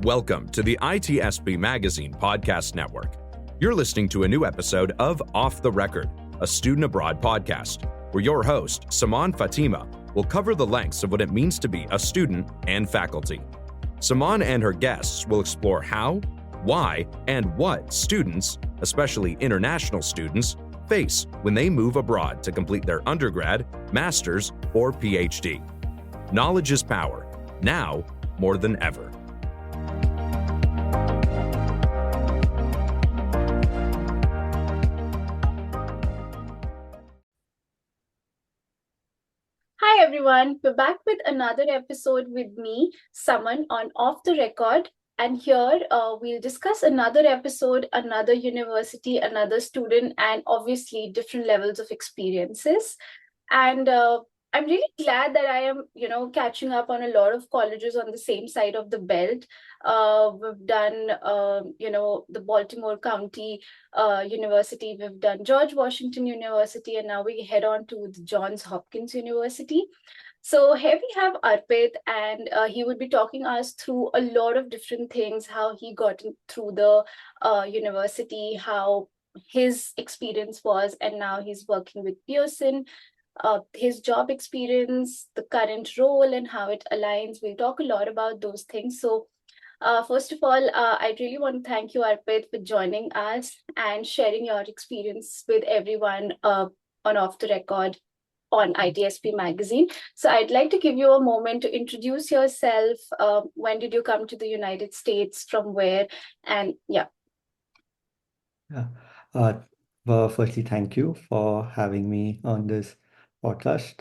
Welcome to the ITSP Magazine Podcast Network. You're listening to a new episode of Off the Record, a student abroad podcast, where your host, Saman Fatima, will cover the lengths of what it means to be a student and faculty. Saman and her guests will explore how, why, and what students, especially international students, face when they move abroad to complete their undergrad, master's, or PhD. Knowledge is power, now more than ever. Hi everyone, we're back with another episode with me, Saman, on Off the Record. And here we'll discuss another episode, another university, another student, and obviously different levels of experiences. And I'm really glad that I am, catching up on a lot of colleges on the same side of the belt. We've done, the Baltimore County University, we've done George Washington University, and now we head on to the Johns Hopkins University. So here we have Arpit, and he would be talking us through a lot of different things, how he got through the university, how his experience was, and now he's working with Pearson. His job experience, the current role, and how it aligns. We'll talk a lot about those things. So first of all, I really want to thank you, Arpit, for joining us and sharing your experience with everyone on Off the Record on ITSP Magazine. So I'd like to give you a moment to introduce yourself. When did you come to the United States? From where? And yeah. Yeah. Firstly, thank you for having me on this podcast.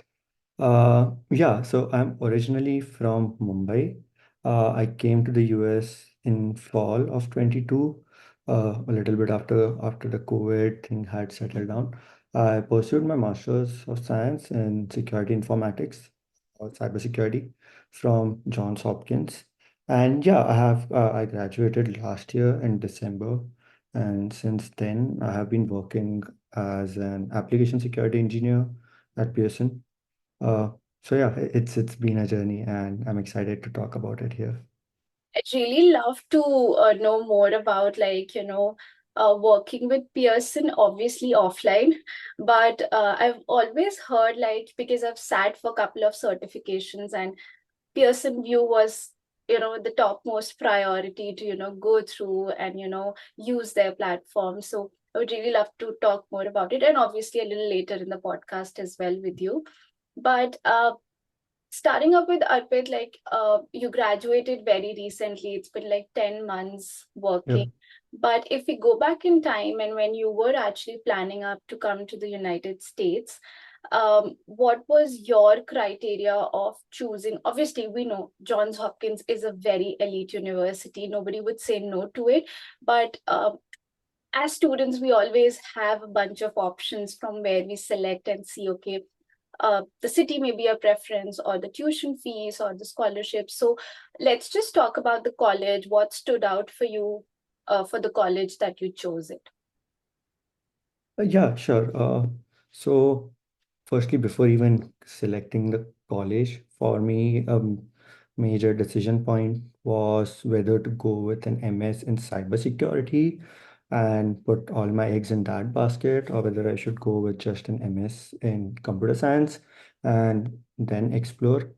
So I'm originally from Mumbai. I came to the US in fall of 22, a little bit after the COVID thing had settled down. I pursued my Master's of Science in Security Informatics or Cybersecurity from Johns Hopkins. And yeah, I graduated last year in December. And since then, I have been working as an application security engineer at Pearson. Uh, it's been a journey, and I'm excited to talk about it here. I'd really love to know more about working with Pearson, obviously offline, but I've always heard because I've sat for a couple of certifications and Pearson View was the topmost priority to go through and use their platform. So I would really love to talk more about it, and obviously a little later in the podcast as well with you. But starting up with Arpit, you graduated very recently. It's been like 10 months working. Yep. But if we go back in time and when you were actually planning up to come to the United States, what was your criteria of choosing? Obviously, we know Johns Hopkins is a very elite university. Nobody would say no to it. But as students, we always have a bunch of options from where we select and see, okay, the city may be a preference, or the tuition fees, or the scholarship. So let's just talk about the college. What stood out for you for the college that you chose it? Yeah, sure. So firstly, before even selecting the college, for me, major decision point was whether to go with an MS in cybersecurity and put all my eggs in that basket, or whether I should go with just an MS in computer science and then explore.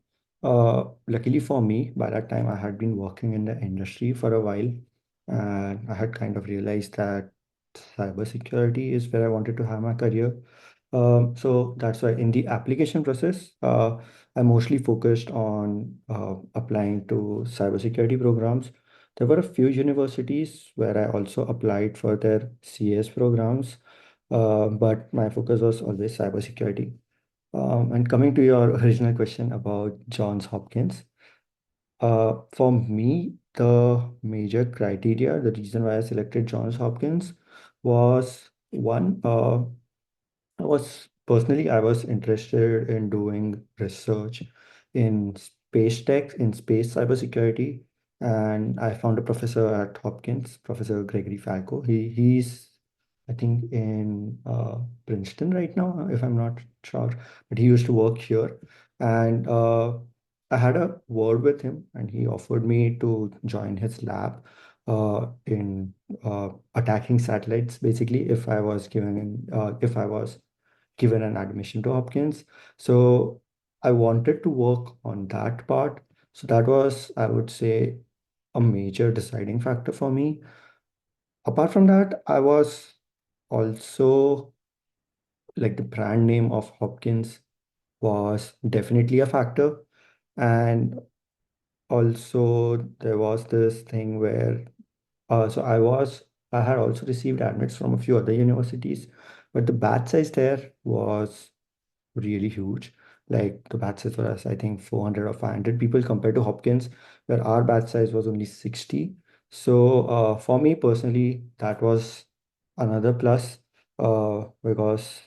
Luckily for me, by that time, I had been working in the industry for a while, and I had kind of realized that cybersecurity is where I wanted to have my career. So that's why in the application process, I mostly focused on applying to cybersecurity programs. There were a few universities where I also applied for their CS programs, but my focus was always cybersecurity. And coming to your original question about Johns Hopkins, for me, the major criteria, the reason why I selected Johns Hopkins was one, I was interested in doing research in space tech, in space cybersecurity, and I found a professor at Hopkins, Professor Gregory Falco. He's I think in Princeton right now, if I'm not sure, but he used to work here, and I had a word with him, and he offered me to join his lab in attacking satellites. Basically, if I was given an admission to Hopkins, so I wanted to work on that part. So that was, I would say, a major deciding factor for me. Apart from that, I was also like the brand name of Hopkins was definitely a factor. And also, there was this thing where, so I had also received admits from a few other universities, but the batch size there was really huge. Like the batch size was, I think, 400 or 500 people compared to Hopkins, where our batch size was only 60. So for me personally, that was another plus because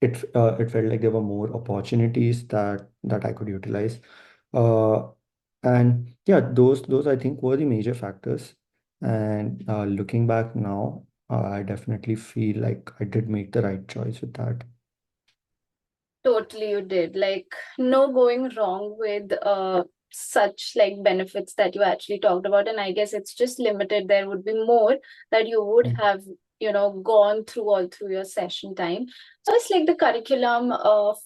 it felt like there were more opportunities that I could utilize. Uh, and yeah, those I think were the major factors. And looking back now, I definitely feel like I did make the right choice with that. Totally, you did. Like, no going wrong with such like benefits that you actually talked about. And I guess it's just limited. There would be more that you would Mm. have, gone through all through your session time. So it's like the curriculum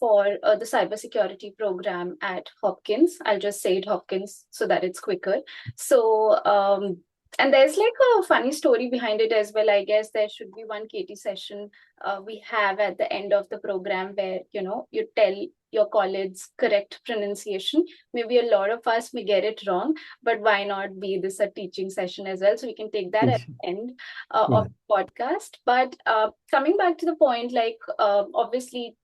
for the cybersecurity program at Hopkins. I'll just say it Hopkins so that it's quicker. So and there's like a funny story behind it as well. I guess there should be one KT session we have at the end of the program where you tell your colleagues correct pronunciation. Maybe a lot of us may get it wrong, but why not be this a teaching session as well, so we can take that at the end of Yeah, the podcast. But coming back to the point, like obviously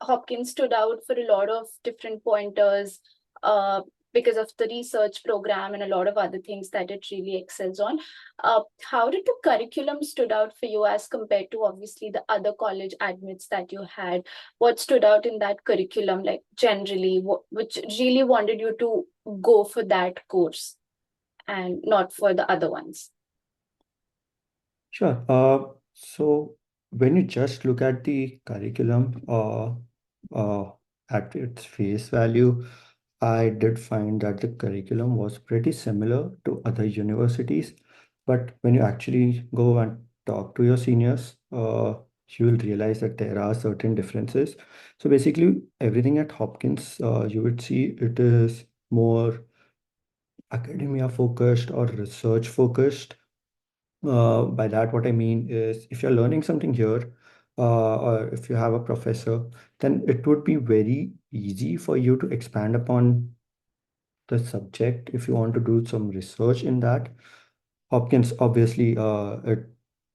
Hopkins stood out for a lot of different pointers uh, because of the research program and a lot of other things that it really excels on. How did the curriculum stood out for you as compared to obviously the other college admits that you had? What stood out in that curriculum, like generally, which really wanted you to go for that course and not for the other ones? sure. So when you just look at the curriculum uh, at its face value, I did find that the curriculum was pretty similar to other universities. But when you actually go and talk to your seniors, you will realize that there are certain differences. So basically, everything at Hopkins, you would see it is more academia focused or research focused. By that, what I mean is if you're learning something here, or if you have a professor, then it would be very easy for you to expand upon the subject if you want to do some research in that. Hopkins, obviously,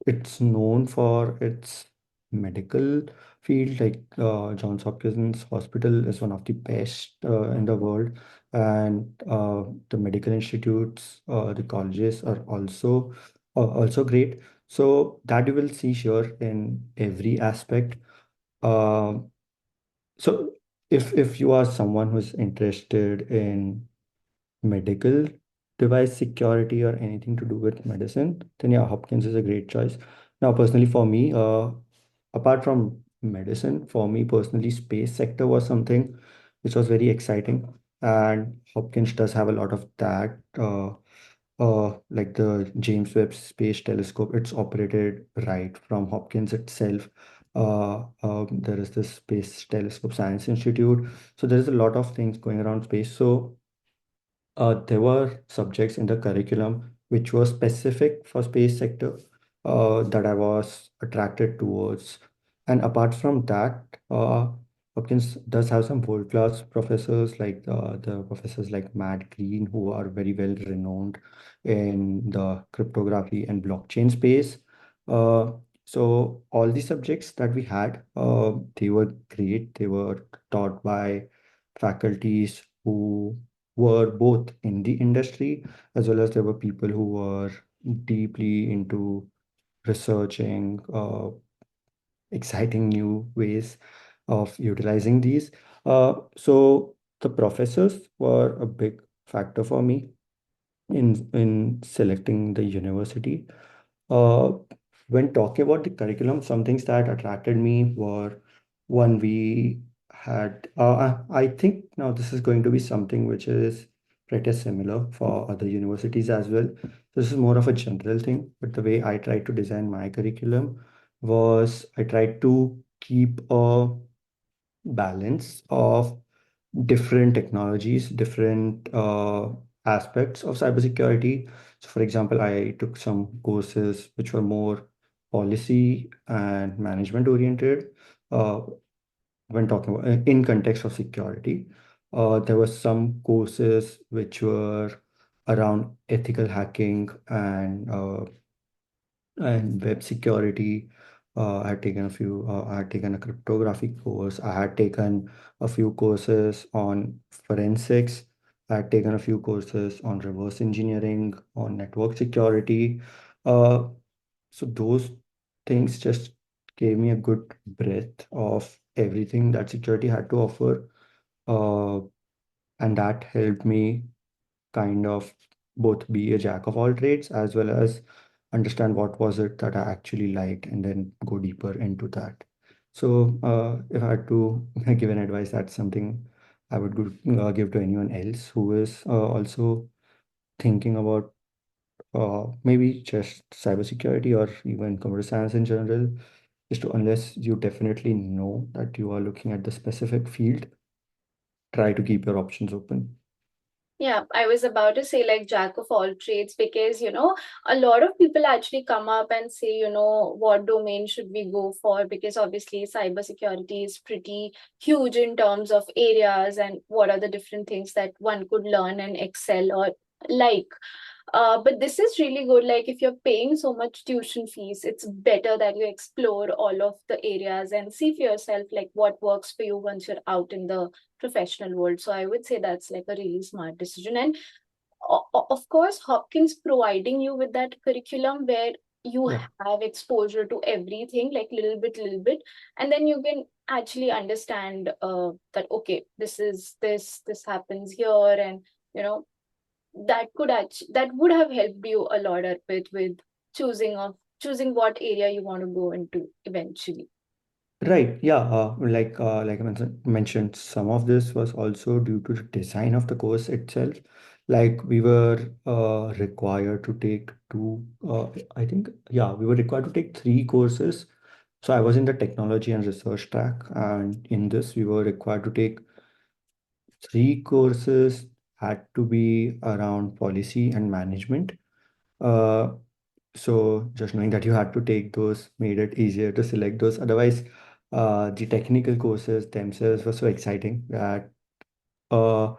it's known for its medical field. Like Johns Hopkins Hospital is one of the best in the world, and the medical institutes, the colleges are also great. So that you will see here in every aspect. Um so if you are someone who's interested in medical device security or anything to do with medicine, then yeah, Hopkins is a great choice. Now, personally, for me, apart from medicine, for me personally, space sector was something which was very exciting, and Hopkins does have a lot of that. Like the James Webb Space Telescope, it's operated right from Hopkins itself. There is this Space Telescope Science Institute, so there's a lot of things going around space. So there were subjects in the curriculum which were specific for space sector that I was attracted towards. And apart from that, Hopkins does have some world-class professors like the professors like Matt Green, who are very well renowned in the cryptography and blockchain space. Uh, so all the subjects that we had, they were great. They were taught by faculties who were both in the industry, as well as there were people who were deeply into researching exciting new ways of utilizing these. So the professors were a big factor for me in selecting the university. Uh, when talking about the curriculum, some things that attracted me were one, we had, I think now this is going to be something which is pretty similar for other universities as well. This is more of a general thing, but the way I tried to design my curriculum was I tried to keep a balance of different technologies, different aspects of cybersecurity. So, for example, I took some courses which were more policy and management oriented. Uh, when talking about in context of security, there were some courses which were around ethical hacking and web security. I had taken a few. I had taken a cryptography course. I had taken a few courses on forensics. I had taken a few courses on reverse engineering, on network security. Uh, so those things just gave me a good breadth of everything that security had to offer. Uh, and that helped me kind of both be a jack of all trades as well as understand what was it that I actually liked and then go deeper into that. So if I had to give an advice, that's something I would give to anyone else who is also thinking about maybe just cybersecurity or even computer science in general, is to unless you definitely know that you are looking at the specific field, try to keep your options open. Yeah, I was about to say like jack of all trades because, a lot of people actually come up and say, what domain should we go for? Because obviously cybersecurity is pretty huge in terms of areas and what are the different things that one could learn and excel or like. But this is really good. Like if you're paying so much tuition fees, it's better that you explore all of the areas and see for yourself like what works for you once you're out in the professional world. So I would say that's like a really smart decision. And of course, Hopkins providing you with that curriculum where you Yeah. have exposure to everything, like little bit, and then you can actually understand that okay, this happens here, and you know that would have helped you a lot, Arpit, with choosing what area you want to go into eventually. Right. Yeah. Like I mentioned, some of this was also due to the design of the course itself. Like we were required to take I think, yeah, we were required to take three courses. So I was in the technology and research track, and in this we were required to take three courses, had to be around policy and management. Uh, so just knowing that you had to take those made it easier to select those. Otherwise, the technical courses themselves were so exciting that uh,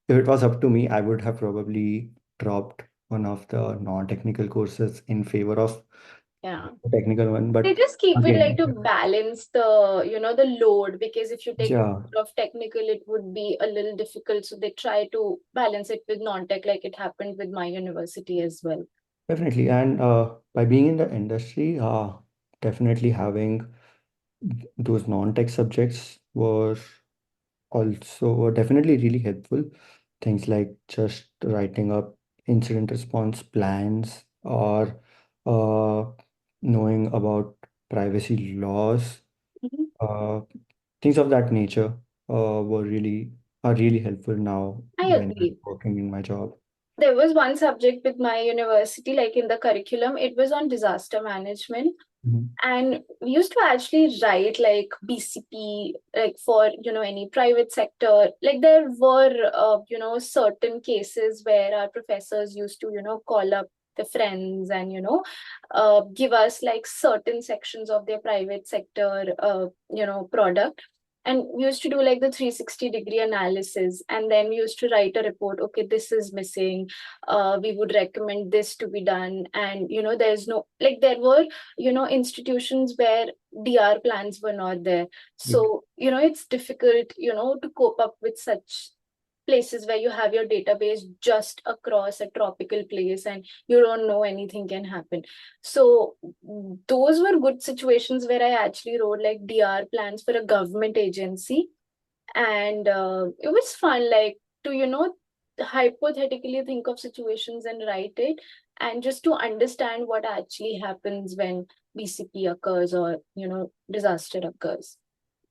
if it was up to me, I would have probably dropped one of the non-technical courses in favor of Yeah. the technical one. They But just keep it like again, to balance the load, because if you take yeah, more of technical, it would be a little difficult. So they try to balance it with non-tech, like it happened with my university as well. definitely. And by being in the industry, definitely having those non-tech subjects were definitely really helpful. Things like just writing up incident response plans or uh, knowing about privacy laws, Mhm. uh, things of that nature are really helpful now I when I'm agree. working in my job. There was one subject with my university, like in the curriculum, it was on disaster management. Mhm. And we used to actually write like BCP, like for, any private sector. Like there were, certain cases where our professors used to, call up the friends and, give us like certain sections of their private sector, product. And we used to do like the 360-degree analysis. And then we used to write a report, okay, this is missing. We would recommend this to be done. And, there's no, like there were institutions where DR plans were not there. Right. So, it's difficult, to cope up with such places where you have your database just across a tropical place and you don't know anything can happen. So, those were good situations where I actually wrote like DR plans for a government agency. And it was fun, like to, hypothetically think of situations and write it, and just to understand what actually happens when BCP occurs or, disaster occurs.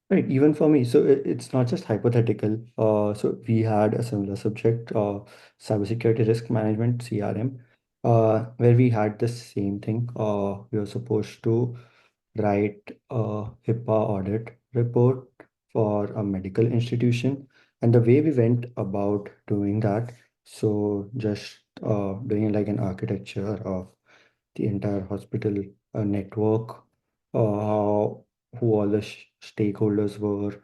Right, even for me, so it's not just hypothetical. So we had a similar subject, cybersecurity risk management, CRM, where we had the same thing. We were supposed to write a HIPAA audit report for a medical institution, and the way we went about doing that, so just doing like an architecture of the entire hospital network, who all the stakeholders were,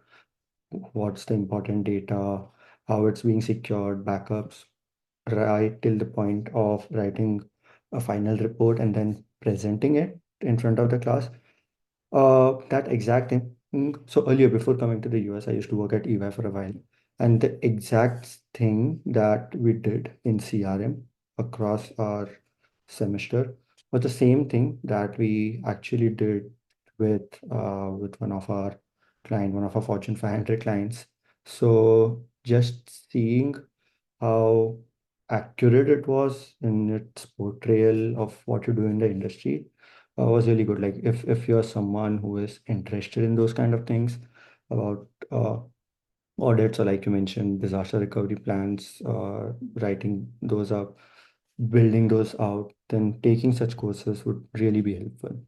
what's the important data, how it's being secured, backups, right till the point of writing a final report and then presenting it in front of the class. That exact thing. So earlier, before coming to the US, I used to work at EY for a while, and the exact thing that we did in CRM across our semester was the same thing that we actually did with one of our one of our Fortune 500 clients. So just seeing how accurate it was in its portrayal of what you do in the industry was really good. Like if you're someone who is interested in those kind of things about audits, or like you mentioned, disaster recovery plans, writing those up, building those out, then taking such courses would really be helpful.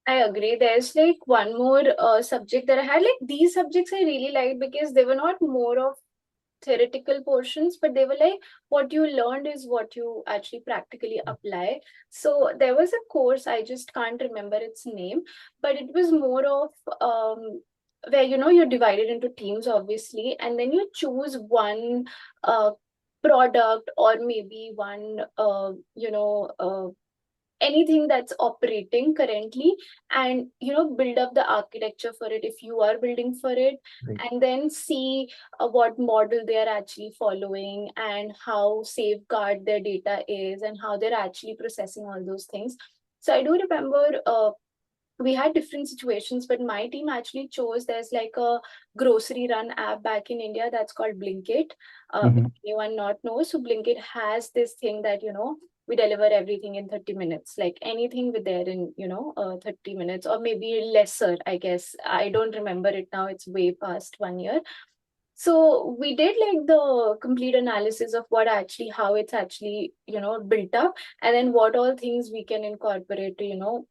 I agree. There's like one more subject that I had. Like these subjects I really liked because they were not more of theoretical portions, but they were like what you learned is what you actually practically apply. So there was a course, I just can't remember its name, but it was more of where you're divided into teams, obviously, and then you choose one product or maybe one anything that's operating currently, and build up the architecture for it if you are building for it, Right. and then see what model they are actually following and how safeguard their data is and how they're actually processing all those things. So I do remember we had different situations, but my team actually chose, there's like a grocery run app back in India that's called Blinkit. If Mm-hmm. anyone not knows, so Blinkit has this thing that, we deliver everything in 30 minutes, like anything with there in, 30 minutes or maybe lesser, I guess. I don't remember it now. It's way past 1 year. So we did like the complete analysis of what actually, how it's actually, built up, and then what all things we can incorporate to,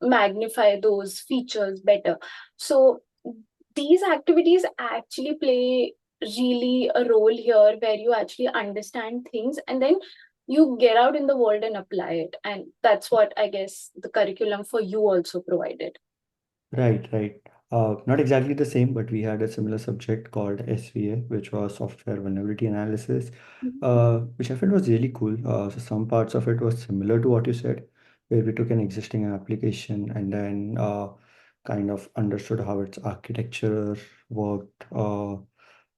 magnify those features better. So these activities actually play really a role here where you actually understand things and then you get out in the world and apply it. And that's what I guess the curriculum for you also provided. Right, right. Not exactly the same, but we had a similar subject called SVA, which was software vulnerability analysis, which I felt was really cool. So some parts of it was similar to what you said, where we took an existing application and then kind of understood how its architecture worked.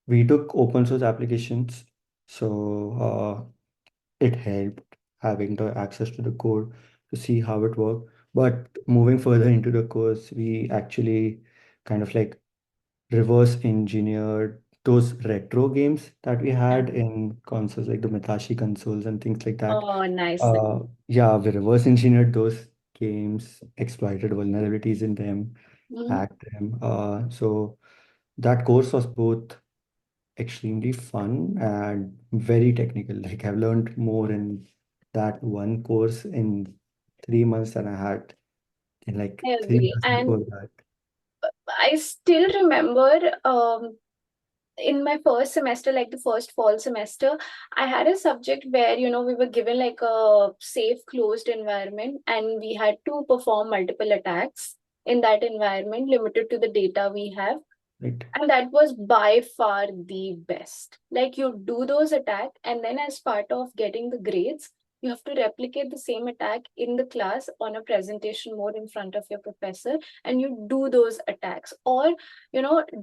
We took open source applications, so it helped having the access to the code to see how it worked. But moving further into the course, we actually kind of like reverse engineered those retro games that we had in consoles, like the Mitashi consoles and things like that. Oh, nice. Yeah, we reverse engineered those games, exploited vulnerabilities in them, Mhm. hacked them. So that course was both extremely fun and very technical. Like I've learned more in that one course in 3 months than I had in like I three agree. years And before that. I still remember in my first semester, like the first fall semester, I had a subject where, we were given like a safe, closed environment, and we had to perform multiple attacks in that environment, limited to the data we have. Right. And that was by far the best. Like you do those attack, and then as part of getting the grades, you have to replicate the same attack in the class on a presentation mode in front of your professor, and you do those attacks. Or,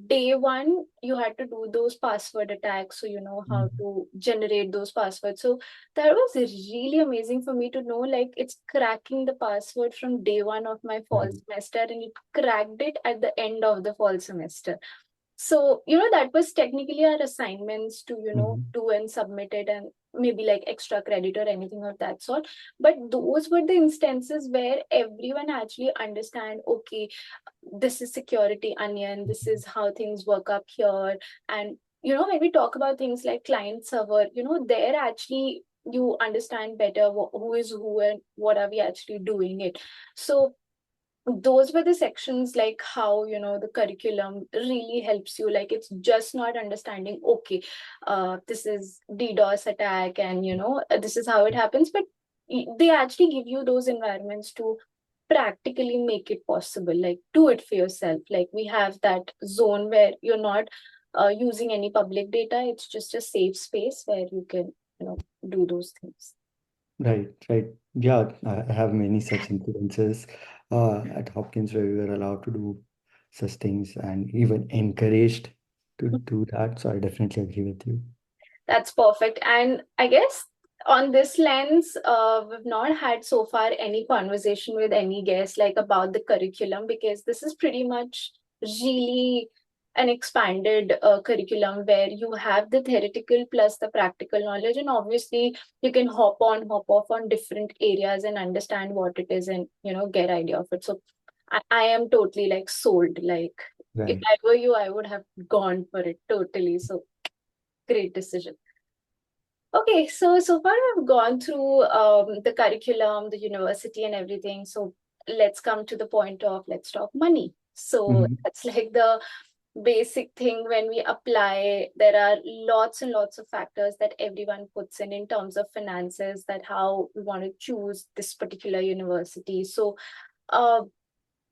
day one, you had to do those password attacks, so you know how Mhm. to generate those passwords. So that was really amazing for me to know, like it's cracking the password from day one of my fall Right. semester, and it cracked it at the end of the fall semester. So, that was technically our assignments to, Mhm. do and submit it, and maybe like extra credit or anything of that sort. But those were the instances where everyone actually understand, okay, this is security onion, this is how things work up here. And when we talk about things like client server, there actually you understand better who is who and what are we actually doing it. So those were the sections, like how the curriculum really helps you. Like, it's just not understanding, okay, this is DDoS attack, and this is how it happens, but they actually give you those environments to practically make it possible. Like, do it for yourself. Like, we have that zone where you're not using any public data. It's just a safe space where you can do those things. Right, right. Yeah, I have many such incidences at Hopkins where we were allowed to do such things and even encouraged to do that. So I definitely agree with you. That's perfect. And I guess on this lens, we've not had so far any conversation with any guest like about the curriculum, because this is pretty much really an expanded curriculum where you have the theoretical plus the practical knowledge, and obviously you can hop on, hop off on different areas and understand what it is, and get idea of it. So I am totally like sold. Like, if Right. I were you, I would have gone for it totally. So great decision. Okay, so far I've gone through the curriculum, the university, and everything. So let's come to the point of, let's talk money. So Mhm. that's like the basic thing when we apply. There are lots and lots of factors that everyone puts in terms of finances, that how we want to choose this particular university. So uh,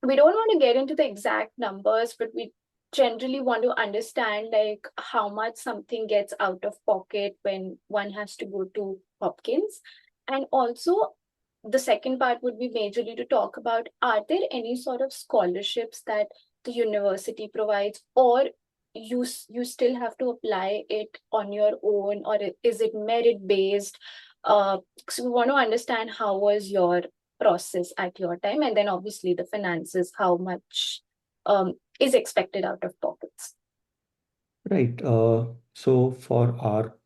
we don't want to get into the exact numbers, but we generally want to understand like how much something gets out of pocket when one has to go to Hopkins. And also, the second part would be majorly to talk about, are there any sort of scholarships that the university provides, or you still have to apply it on your own, or is it merit based? So we want to understand how was your process at your time, and then obviously the finances, how much is expected out of pockets. Right. So for our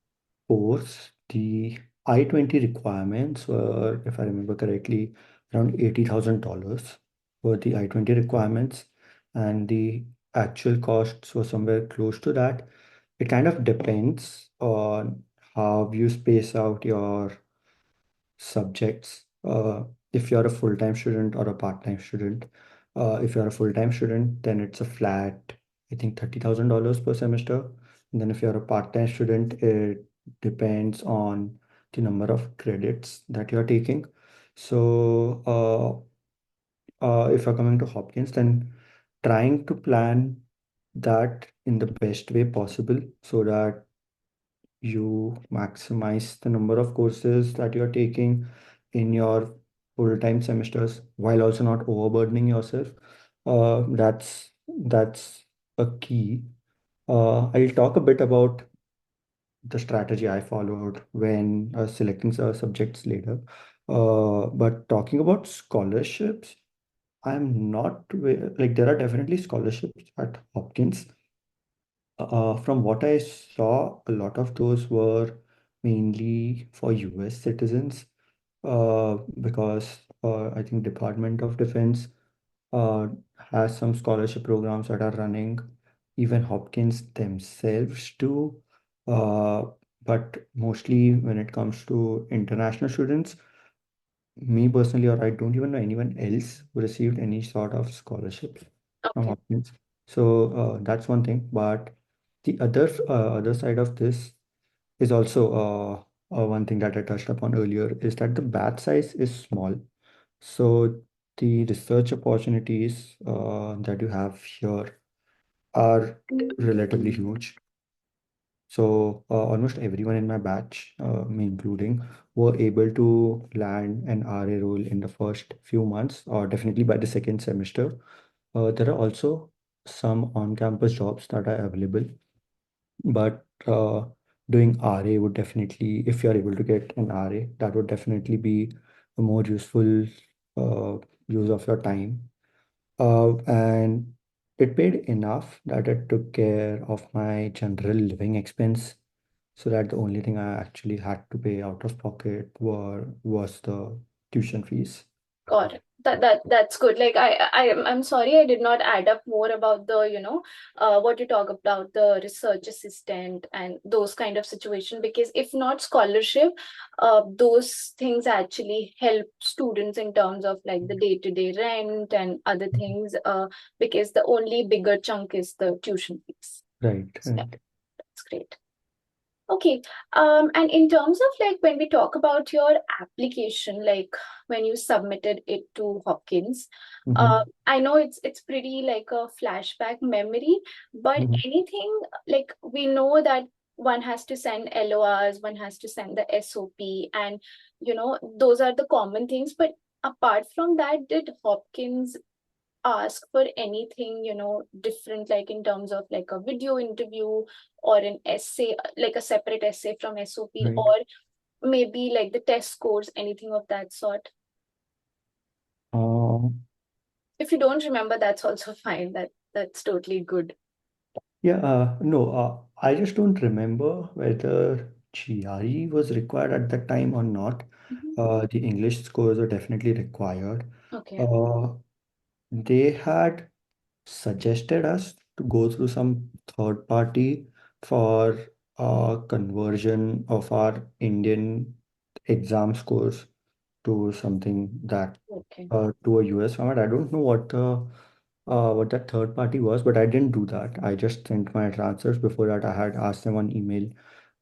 course, the I-20 requirements were, if I remember correctly, around $80,000 were the I-20 requirements, and the actual costs were somewhere close to that. It kind of depends on how you space out your subjects. If you're a full-time student or a part-time student. If you're a full-time student, then it's a flat, I think $30,000 per semester. And then if you're a part-time student, it depends on the number of credits that you're taking. So if you're coming to Hopkins, then trying to plan that in the best way possible so that you maximize the number of courses that you're taking in your full-time semesters while also not overburdening yourself. That's a key. I'll talk a bit about the strategy I followed when selecting subjects later. But talking about scholarships, I'm not like there are definitely scholarships at Hopkins. From what I saw, a lot of those were mainly for US citizens, because I think Department of Defense uh, has some scholarship programs that are running. Even Hopkins themselves do. Uh, but mostly when it comes to international students, me personally, or I don't even know anyone else who received any sort of scholarships from Okay. Hopkins. So that's one thing. But the other side of this is also one thing that I touched upon earlier is that the batch size is small. So the research opportunities that you have here are relatively huge. So almost everyone in my batch, me including, were able to land an RA role in the first few months, or definitely by the second semester. There are also some on-campus jobs that are available, but doing RA would definitely, if you're able to get an RA, that would definitely be a more useful uh, use of your time. And it paid enough that it took care of my general living expense, so that the only thing I actually had to pay out of pocket was the tuition fees. Got it. That's good. Like I'm sorry I did not add up more about the, what you talk about, the research assistant and those kind of situation, because if not scholarship, those things actually help students in terms of like the day-to-day rent and other things, because the only bigger chunk is the tuition fees. Right, So, yeah, right. that's great. Okay. And in terms of like when we talk about your application, like when you submitted it to Hopkins, Mm-hmm. I know it's pretty like a flashback memory, but Mm-hmm. anything like we know that one has to send LORs, one has to send the SOP, and those are the common things. But apart from that, did Hopkins ask for anything, different, like in terms of like a video interview or an essay, like a separate essay from SOP, Right. or maybe like the test scores, anything of that sort? Uh, If you don't remember, that's also fine. That's totally good. yeah, no, I just don't remember whether GRE was required at that time or not. Mhm. The English scores were definitely required. Okay. Uh, they had suggested us to go through some third party for conversion of our Indian exam scores to something that Okay. to a US format. I don't know what that third party was, but I didn't do that. I just sent my transfers. Before that, I had asked them on email,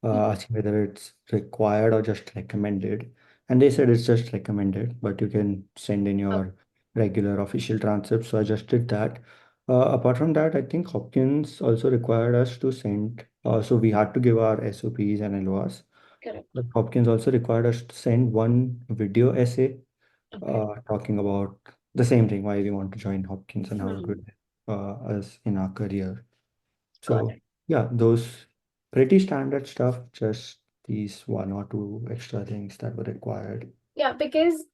Mhm. asking whether it's required or just recommended, and they said it's just recommended, but you can send in Oh, your regular official transcript. So I just did that. Apart from that, I think Hopkins also required us to send. So we had to give our SOPs and LORs. correct. But Hopkins also required us to send one video essay Okay. talking about the same thing, why we want to join Hopkins and how it Hmm. would us in our career. Got So it. yeah, those pretty standard stuff, just these one or two extra things that were required. Yeah, because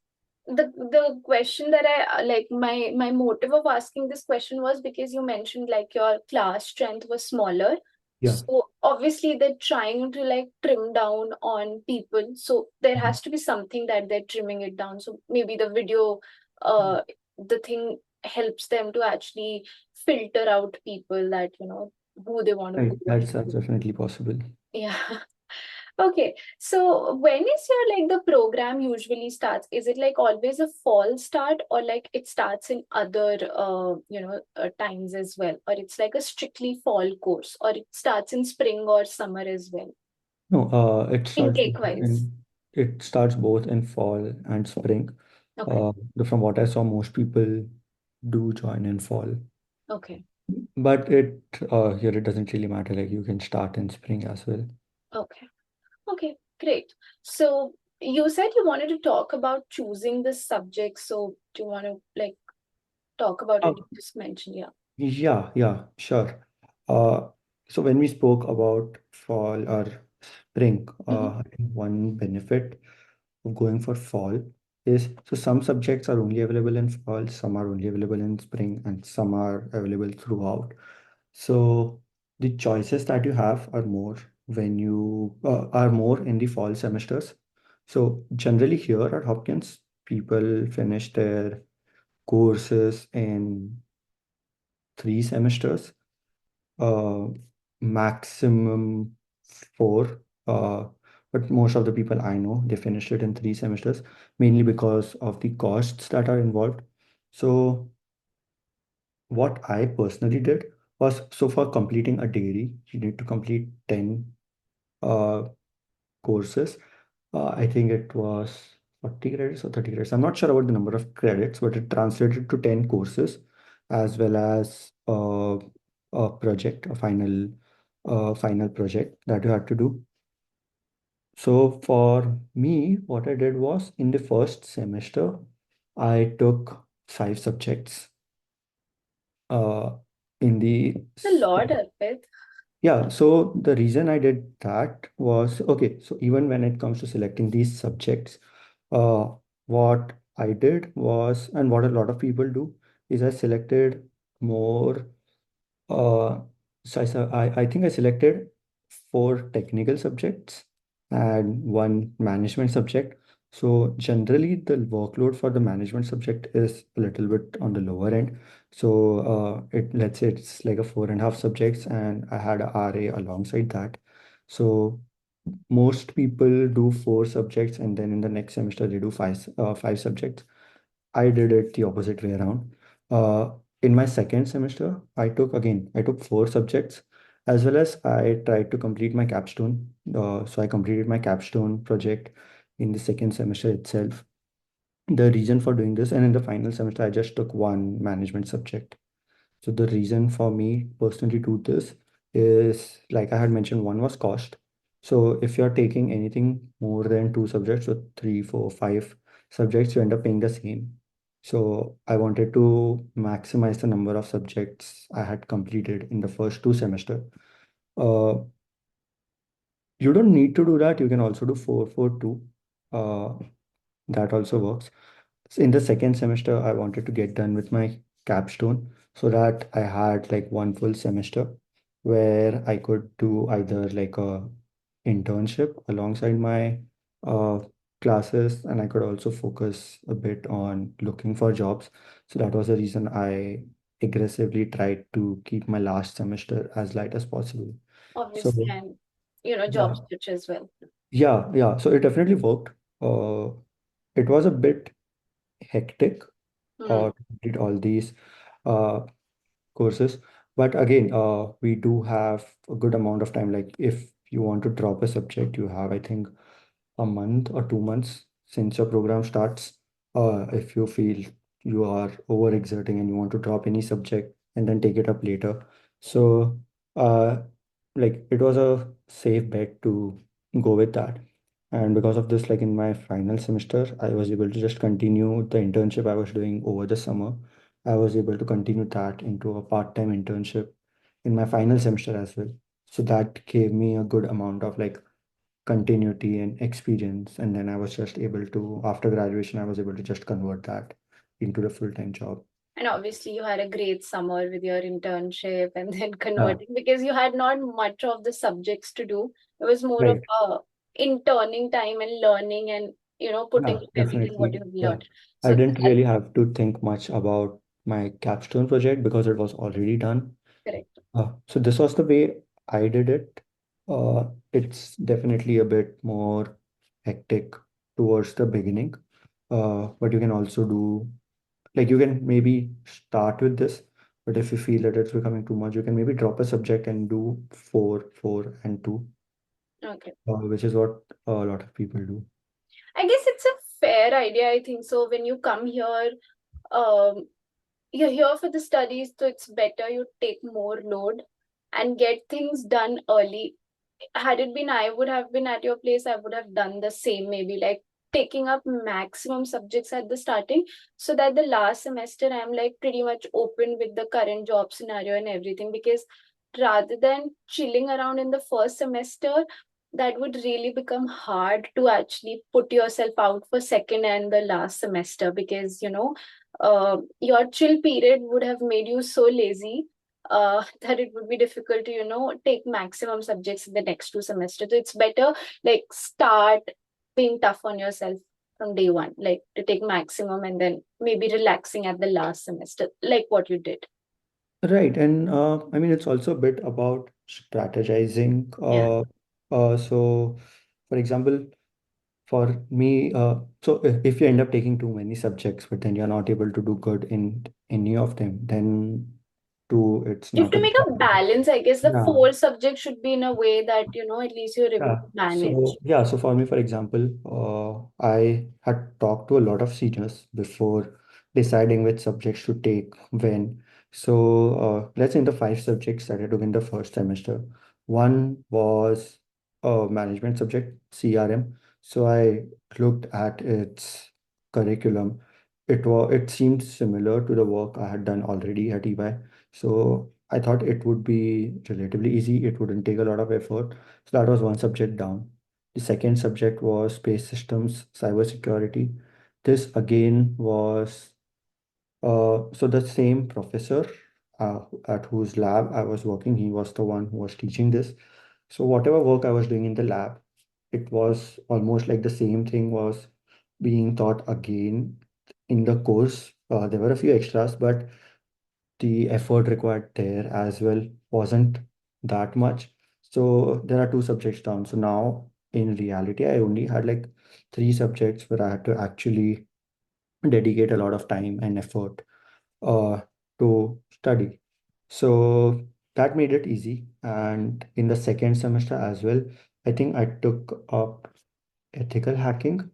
the question that I like, my motive of asking this question was because you mentioned like your class strength was smaller, Yeah. so obviously they're trying to like trim down on people, so there Mhm. has to be something that they're trimming it down. So maybe the video, the thing helps them to actually filter out people that who they want to Right, go that's into. definitely possible. Yeah. Okay, so when is your like the program usually starts? Is it like always a fall start, or like it starts in other times as well, or it's like a strictly fall course, or it starts in spring or summer as well? No, Intake wise. it starts both in fall and spring. Okay. From what I saw, most people do join in fall. Okay. But here it doesn't really matter. Like you can start in spring as well. Okay. Okay. Great. So you said you wanted to talk about choosing the subject. So do you want to like talk about it? You Oh, just mentioned, yeah. yeah, yeah, sure. Uh, so when we spoke about fall or spring, Mm-hmm. I think one benefit of going for fall is so some subjects are only available in fall, some are only available in spring, and some are available throughout. So the choices that you have are more when you are more in the fall semesters. So generally here at Hopkins, people finish their courses in 3 semesters, uh, maximum 4. But most of the people I know, they finished it in 3 semesters, mainly because of the costs that are involved. So what I personally did was, so for completing a degree, you need to complete 10 uh, courses. I think it was 40 credits or 30 credits. I'm not sure about the number of credits, but it translated to 10 courses as well as a project, a final project that you had to do. So for me, what I did was in the first semester, I took 5 subjects. Uh, in the A lot, Arpit. Yeah, so the reason I did that was okay. So even when it comes to selecting these subjects, uh, what I did was, and what a lot of people do, is I selected more. Uh, I think I selected 4 technical subjects and 1 management subject. So generally, the workload for the management subject is a little bit on the lower end. So let's say it's like a 4.5 subjects, and I had a RA alongside that. So most people do 4 subjects, and then in the next semester they do five subjects. I did it the opposite way around. Uh, in my second semester, I took 4 subjects, as well as I tried to complete my capstone. So I completed my capstone project in the second semester itself. The reason for doing this, and in the final semester, I just took one management subject. So the reason for me personally do this is, like I had mentioned, one was cost. So if you're taking anything more than 2 subjects, so three, four, 5 subjects, you end up paying the same. So I wanted to maximize the number of subjects I had completed in the first 2 semester. Uh, you don't need to do that. You can also do 4-4-2. Uh, that also works. In the second semester, I wanted to get done with my capstone so that I had like one full semester where I could do either like a internship alongside my uh, classes, and I could also focus a bit on looking for jobs. So that was the reason I aggressively tried to keep my last semester as light as possible. Obviously, So and job yeah, switch as well. yeah. So it definitely worked. It was a bit hectic Hmm. did all these uh, courses. But again, we do have a good amount of time. Like if you want to drop a subject, you have, I think, a month or 2 months since your program starts. If you feel you are overexerting and you want to drop any subject and then take it up later. So, uh, like it was a safe bet to go with that. And because of this, like in my final semester, I was able to just continue the internship I was doing over the summer. I was able to continue that into a part-time internship in my final semester as well. So that gave me a good amount of like continuity and experience. And then I was just able to, after graduation, I was able to just convert that into the full-time job. And obviously, you had a great summer with your internship and then Yeah, converting because you had not much of the subjects to do. It was more of right. a interning time and learning and, putting Yeah, up everything what definitely. you have Yeah. learned. I So didn't that's really have to think much about my capstone project because it was already done. correct. So this was the way I did it. It's definitely a bit more hectic towards the beginning. But you can also do, like you can maybe start with this, but if you feel that it's becoming too much, you can maybe drop a subject and do 4-4-2, Okay. which is what a lot of people do. I guess it's a fair idea, I think. So when you come here, um, you're here for the studies, so it's better you take more load and get things done early. Had it been I would have been at your place, I would have done the same, maybe like taking up maximum subjects at the starting so that the last semester I'm like pretty much open with the current job scenario and everything. Because rather than chilling around in the first semester, that would really become hard to actually put yourself out for second and the last semester, because your chill period would have made you so lazy that it would be difficult to take maximum subjects in the next 2 semesters. So it's better like start being tough on yourself from day one, like to take maximum and then maybe relaxing at the last semester, like what you did. Right, and I mean it's also a bit about strategizing. Yeah. So, for example, for me, so if you end up taking too many subjects, but then you're not able to do good in any of them, then too, it's You have not to a make good a idea. balance. I guess the Yeah. four subjects should be in a way that at least you're able Yeah. to manage. So for me, for example, I had talked to a lot of seniors before deciding which subjects to take when. So let's say in the 5 subjects that I took in the first semester, one was a management subject, CRM. So I looked at its curriculum. It seemed similar to the work I had done already at EY. So I thought it would be relatively easy. It wouldn't take a lot of effort. So that was one subject down. The second subject was space systems, cybersecurity. This again was so the same professor at whose lab I was working, he was the one who was teaching this. So whatever work I was doing in the lab, it was almost like the same thing was being taught again in the course. There were a few extras, but the effort required there as well wasn't that much. So there are two subjects down. So now in reality, I only had like three subjects where I had to actually dedicate a lot of time and effort uh, to study. So that made it easy. And in the second semester as well, I think I took up ethical hacking,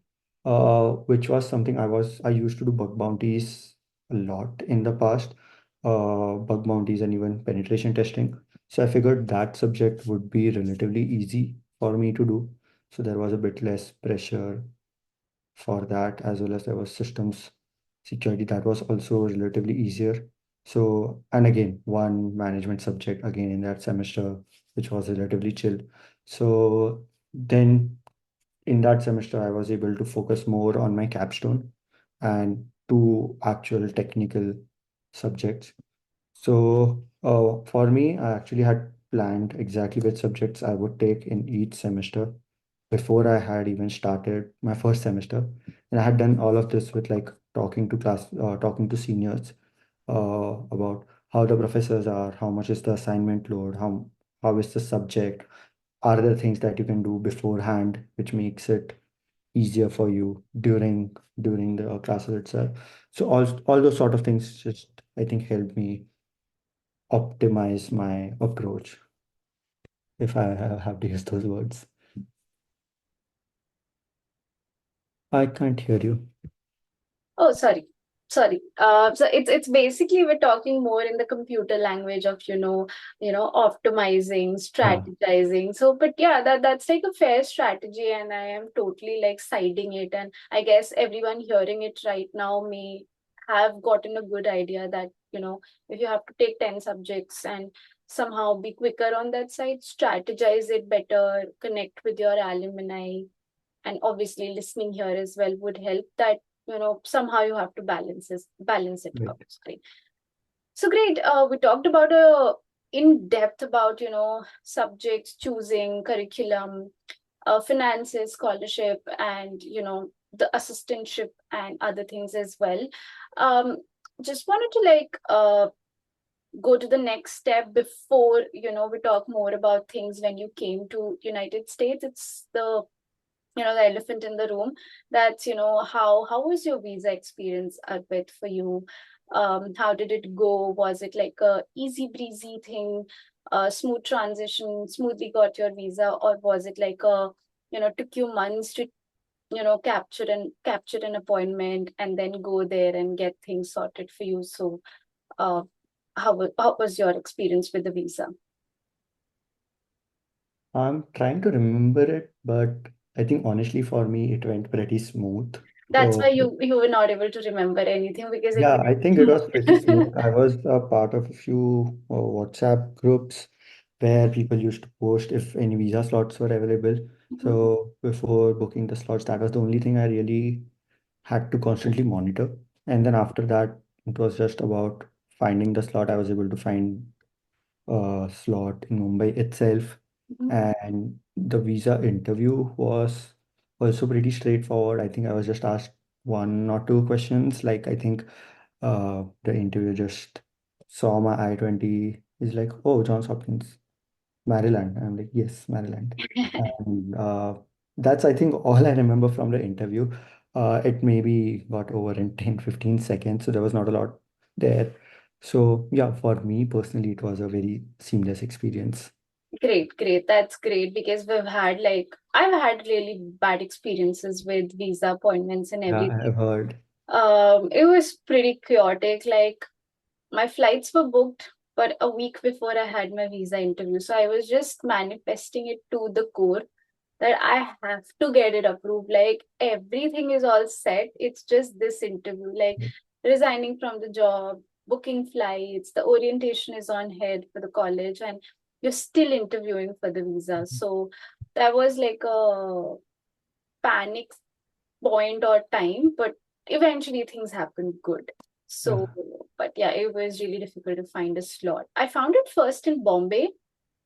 which was something I used to do bug bounties a lot in the past, bug bounties and even penetration testing. So I figured that subject would be relatively easy for me to do. So there was a bit less pressure for that, as well as there was systems security that was also relatively easier. So, and again, one management subject again in that semester, which was relatively chill. So then in that semester, I was able to focus more on my capstone and two actual technical subjects. So, for me, I actually had planned exactly which subjects I would take in each semester before I had even started my first semester. And I had done all of this with like talking to seniors about how the professors are, how much is the assignment load, how is the subject, are there things that you can do beforehand which makes it easier for you during the classes itself. So all those sort of things just I think help me optimize my approach, if I have to use those words. I can't hear you. Oh, sorry. Sorry. So it's basically we're talking more in the computer language of, optimizing, Ah, strategizing. So, but yeah, that's like a fair strategy, and I am totally like siding it. And I guess everyone hearing it right now may have gotten a good idea that, if you have to take 10 subjects and somehow be quicker on that side, strategize it better, connect with your alumni, and obviously listening here as well would help that somehow you have to balance it out. right. Great. So great, we talked about a in depth about subjects, choosing curriculum, finances, scholarship, and the assistantship and other things as well. um just wanted to like go to the next step before we talk more about things when you came to United States. It's the elephant in the room. That's how was your visa experience, Arpit, for you? How did it go? Was it like a easy breezy thing, smooth transition, smoothly got your visa, or was it like a took you months to capture an appointment and then go there and get things sorted for you? So uh how was your experience with the visa? I'm trying to remember it, but I think honestly for me it went pretty smooth. That's why Oh, you were not able to remember anything because it yeah, went I think it was pretty smooth. smooth. I was a part of a few WhatsApp groups where people used to post if any visa slots were available. So before booking the slots, that was the only thing I really had to constantly monitor. And then after that, it was just about finding the slot. I was able to find a slot in Mumbai itself. Mhm. And the visa interview was also pretty straightforward. I think I was just asked one or two questions. Like, I think the interviewer just saw my I-20. He's like, oh, Johns Hopkins, Maryland. I'm like, yes, Maryland. And that's, I think, all I remember from the interview. It maybe got over in 10-15 seconds, so there was not a lot there. So, yeah, for me personally, it was a very seamless experience. Great, great. That's great because I've had really bad experiences with visa appointments and Yeah, I everything. have heard. It was pretty chaotic. Like my flights were booked, but a week before I had my visa interview. So I was just manifesting it to the core that I have to get it approved. Like everything is all set. It's just this interview, like resigning from the job, booking flights, the orientation is on head for the college, and you're still interviewing for the visa. So that was like a panic point or time, but eventually things happened good. So, Yeah. but yeah, it was really difficult to find a slot. I found it first in Bombay,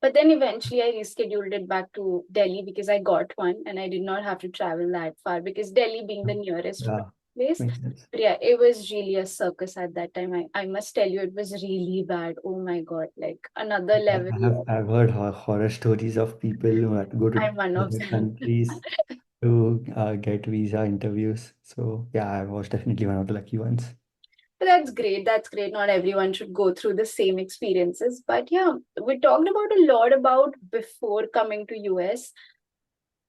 But then eventually I rescheduled it back to Delhi because I got one and I did not have to travel that far because Delhi being the nearest Yeah, place. makes sense. But yeah, it was really a circus at that time. I must tell you, it was really bad. Oh my God, like another level. I've heard horror stories of people who had to go to I'm one of different them. countries to get visa interviews. So yeah, I was definitely one of the lucky ones. But that's great. That's great. Not everyone should go through the same experiences. But yeah, we talked about a lot about before coming to US.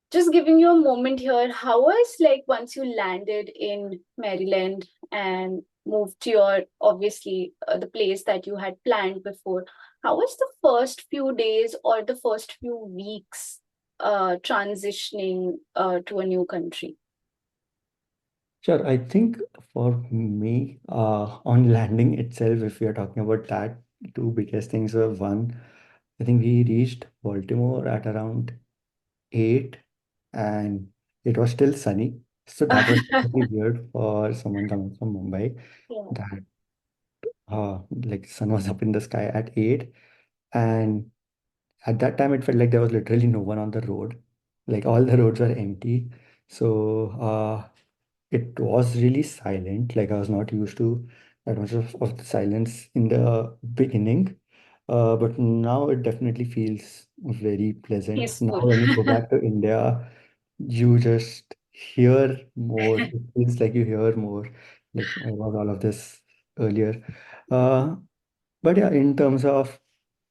Just giving you a moment here, how was like once you landed in Maryland and moved to your obviously the place that you had planned before? How was the first few days or the first few weeks transitioning to a new country? Sure, I think for me, on landing itself, if we are talking about that, two biggest things were one, I think we reached Baltimore at around 8 and it was still sunny. So that was definitely weird for someone coming from Mumbai Yeah. that like sun was up in the sky at 8 and at that time it felt like there was literally no one on the road. Like all the roads were empty. So it was really silent. Like I was not used to that much of the silence in the beginning. But now it definitely feels very pleasant. Now Peaceful. when you go back to India, you just hear more. It feels like you hear more. Like I was all of this earlier. Uh, but yeah, in terms of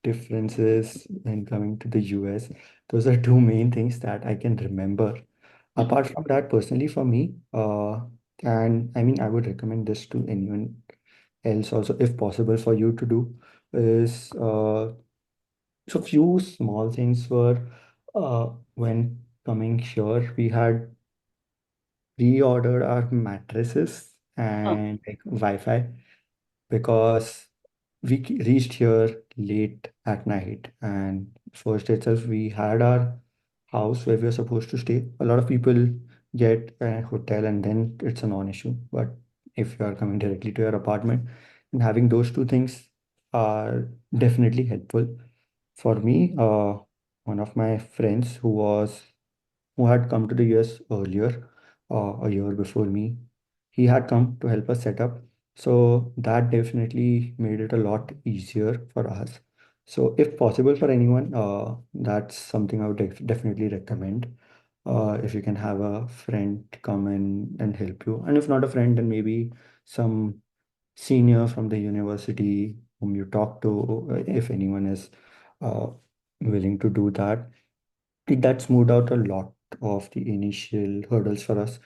differences when coming to the US, those are two main things that I can remember. Apart from that, personally for me, and I mean, I would recommend this to anyone else also, if possible for you to do, is so few small things were when coming here, we had pre-ordered our mattresses Oh, and like Wi-Fi because we reached here late at night and first itself we had our house where we were supposed to stay. A lot of people get a hotel and then it's a non-issue. But if you are coming directly to your apartment and having those two things are definitely helpful. For me, one of my friends who had come to the US earlier, a year before me. He had come to help us set up. So that definitely made it a lot easier for us. So if possible for anyone, that's something I would definitely recommend. If you can have a friend come in and help you. And if not a friend, then maybe some senior from the university whom you talk to, if anyone is uh, willing to do that. That smoothed out a lot of the initial hurdles for us.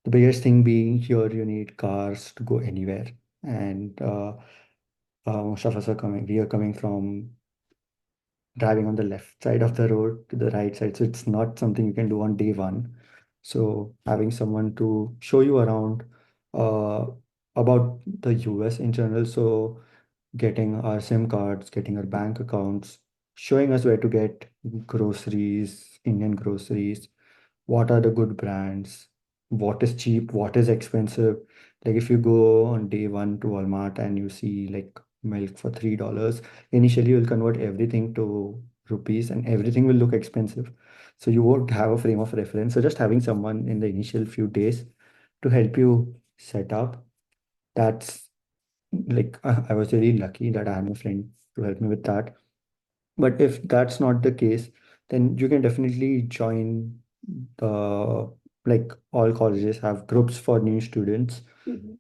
The biggest thing being here, you need cars to go anywhere. And most of us we are coming from driving on the left side of the road to the right side. So it's not something you can do on day one. So having someone to show you around uh, about the US in general. So getting our SIM cards, getting our bank accounts, showing us where to get groceries, Indian groceries, what are the good brands, what is cheap, what is expensive. Like if you go on day one to Walmart and you see like milk for $3, initially you'll convert everything to rupees and everything will look expensive. So you won't have a frame of reference. So just having someone in the initial few days to help you set up, that's like I was really lucky that I had a friend to help me with that. But if that's not the case, then you can definitely join the like all colleges have groups for new students mhm.